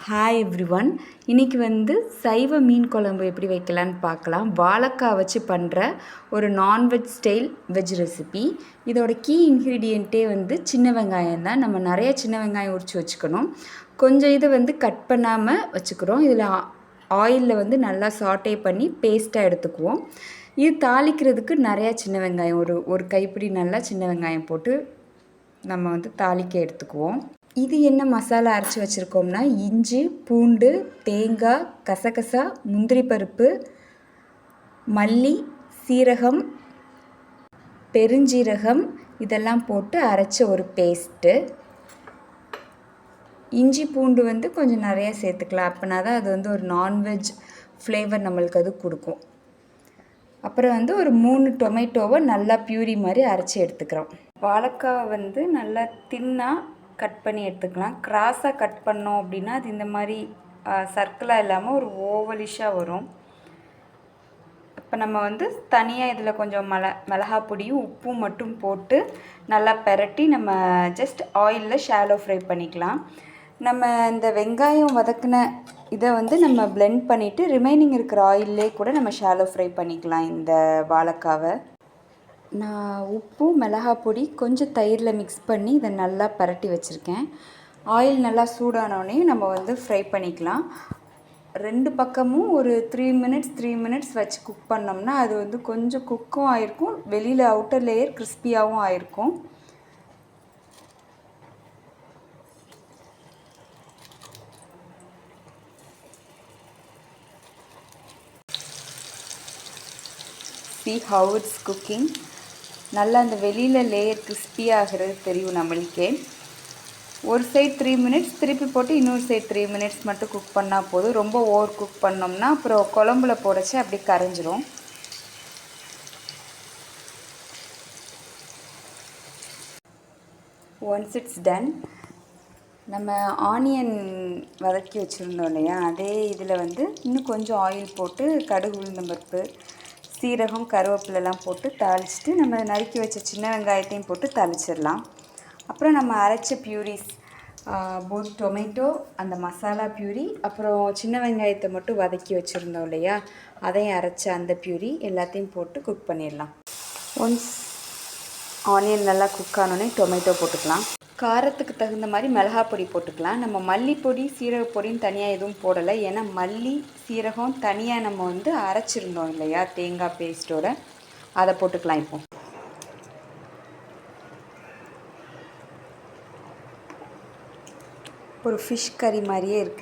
Hi everyone. இன்றைக்கி சைவ மீன் குழம்பு எப்படி வைக்கலான்னு பார்க்கலாம். வாழைக்காய் வச்சு பண்ணுற ஒரு நான்வெஜ் ஸ்டைல் வெஜ் ரெசிபி. இதோட கீ இன்க்ரீடியண்ட்டே சின்ன வெங்காயம் தான். நம்ம நிறைய சின்ன வெங்காயம் உரித்து வச்சுக்கணும். கொஞ்சம் இது கட் பண்ணாமல் வச்சுக்கிறோம். இதில் ஆயிலில் நல்லா சாட்டே பண்ணி பேஸ்ட்டாக எடுத்துக்குவோம். இது தாளிக்கிறதுக்கு நிறையா சின்ன வெங்காயம் ஒரு கைப்பிடி நல்லா சின்ன வெங்காயம் போட்டு நம்ம தாளிக்க எடுத்துக்குவோம். இது என்ன மசாலா அரைச்சி வச்சுருக்கோம்னா, இஞ்சி, பூண்டு, தேங்காய், கசகசா, முந்திரி பருப்பு, மல்லி, சீரகம், பெருஞ்சீரகம் இதெல்லாம் போட்டு அரைச்ச ஒரு பேஸ்ட்டு. இஞ்சி பூண்டு கொஞ்சம் நிறையா சேர்த்துக்கலாம். அப்படின்னா தான் அது ஒரு நான்வெஜ் ஃப்ளேவர் நம்மளுக்கு அது கொடுக்கும். அப்புறம் ஒரு 3 டொமேட்டோவை நல்லா பியூரி மாதிரி அரைச்சி எடுத்துக்கிறோம். வாழைக்காய் நல்லா தின்னாக கட் பண்ணி எடுத்துக்கலாம். கிராஸாக கட் பண்ணோம் அப்படின்னா அது இந்த மாதிரி சர்க்கிளாக இல்லாமல் ஒரு ஓவலிஷாக வரும். இப்போ நம்ம தனியாக இதில் கொஞ்சம் மிளகா பொடியும் உப்பும் மட்டும் போட்டு நல்லா பெரட்டி நம்ம ஜஸ்ட் ஆயிலில் ஷாலோ ஃப்ரை பண்ணிக்கலாம். நம்ம இந்த வெங்காயம் வதக்கின இதை நம்ம பிளெண்ட் பண்ணிவிட்டு ரிமைனிங் இருக்கிற ஆயிலே கூட நம்ம ஷாலோ ஃப்ரை பண்ணிக்கலாம் இந்த வாழைக்காவை. நான் உப்பு, மிளகா பொடி, கொஞ்சம் தயிரில் மிக்ஸ் பண்ணி இதை நல்லா பரட்டி வச்சுருக்கேன். ஆயில் நல்லா சூடானோடனே நம்ம ஃப்ரை பண்ணிக்கலாம். 2 பக்கமும் ஒரு 3 மினிட்ஸ் வச்சு குக் பண்ணோம்னா அது கொஞ்சம் குக்கும் ஆகிருக்கும், வெளியில் அவுட்டர் லேயர் கிறிஸ்பியாகவும் ஆகிருக்கும். See how it's cooking. நல்லா அந்த வெளியில் லேயர் கிறிஸ்பியாகிறது தெரியும் நம்மளுக்கே. ஒரு சைட் 3 மினிட்ஸ் திருப்பி போட்டு இன்னொரு சைட் 3 மினிட்ஸ் மட்டும் குக் பண்ணால் போதும். ரொம்ப ஓவர் குக் பண்ணோம்னா அப்புறம் குழம்புல போடச்சு அப்படி கரைஞ்சிரும். ஒன்ஸ் இட்ஸ் டன், நம்ம ஆனியன் வதக்கி வச்சுருந்தோம் இல்லையா, அதே இதில் இன்னும் கொஞ்சம் ஆயில் போட்டு கடுகு, உளுந்தம்பருப்பு, சீரகம், கருவேப்பிலெலாம் போட்டு தாளிச்சிட்டு நம்ம நறுக்கி வச்ச சின்ன வெங்காயத்தையும் போட்டு தாளிச்சிடலாம். அப்புறம் நம்ம அரைச்ச பியூரிஸ், போத் டொமேட்டோ, அந்த மசாலா பியூரி, அப்புறம் சின்ன வெங்காயத்தை மட்டும் வதக்கி வச்சுருந்தோம் இல்லையா, அதையும் அரைச்ச அந்த பியூரி எல்லாத்தையும் போட்டு குக் பண்ணிடலாம். ஒன்ஸ் ஆனியன் நல்லா குக் ஆனோடனே டொமேட்டோ போட்டுக்கலாம். காரத்துக்கு தகுந்த மாதிரி மிளகா பொடி போட்டுக்கலாம். நம்ம மல்லிப்பொடி, சீரகப்பொடின்னு தனியாக எதுவும் போடலை. ஏன்னா மல்லி, சீரகம் தனியாக நம்ம அரைச்சிருந்தோம் இல்லையா தேங்காய் பேஸ்ட்டோட, அதை போட்டுக்கலாம். இப்போ ஒரு ஃபிஷ் கறி மாதிரியே இருக்குது.